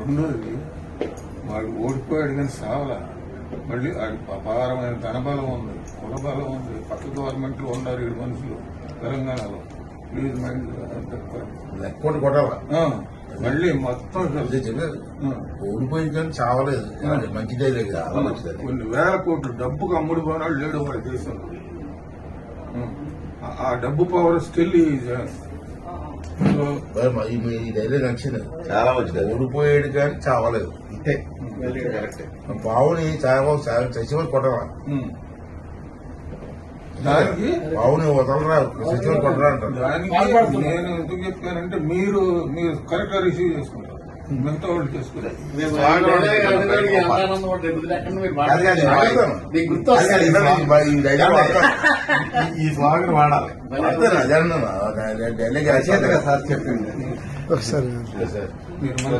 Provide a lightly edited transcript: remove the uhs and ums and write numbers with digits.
ఉన్నది వాడు ఓడిపోయాడు కానీ సావలా. మళ్ళీ అపారమైన ధనబలం ఉంది, కులబలం ఉంది. పక్క గవర్నమెంట్ లో ఉన్నారు 7 మనుషులు తెలంగాణలో. ప్లీజ్ మైండ్ లెక్కోటి కొట్టాలా మళ్ళీ మొత్తం ఓడిపోయింది కానీ చావలేదు. మంచిదే లేదు, చాలా మంచిదే. కొన్ని వేల కోట్లు డబ్బుకు అమ్ముడు పోనాడు లేడు వాడి దేశంలో. ఆ డబ్బు పవర్ స్టిల్ ఈ ధైర్యం నచ్చింది, చాలా మంచిది. ఓడిపోయాడు కానీ చావలేదు. అంతే, కరెక్టే. పావుని చచ్చిపోయి కొట్టరా, దానికి పావుని వదలరా, చచ్చిపోయి కొట్టరా అంటారు. దానికి నేను ఎందుకు చెప్పానంటే మీరు కరెక్ట్ గా రిసీవ్ చేసుకుంటారు, మిగతా వాళ్ళు చేసుకుంటారు. ఈ స్లోగన్ వాడాలి. డైలాగ్ సార్ చెప్పింది మీరు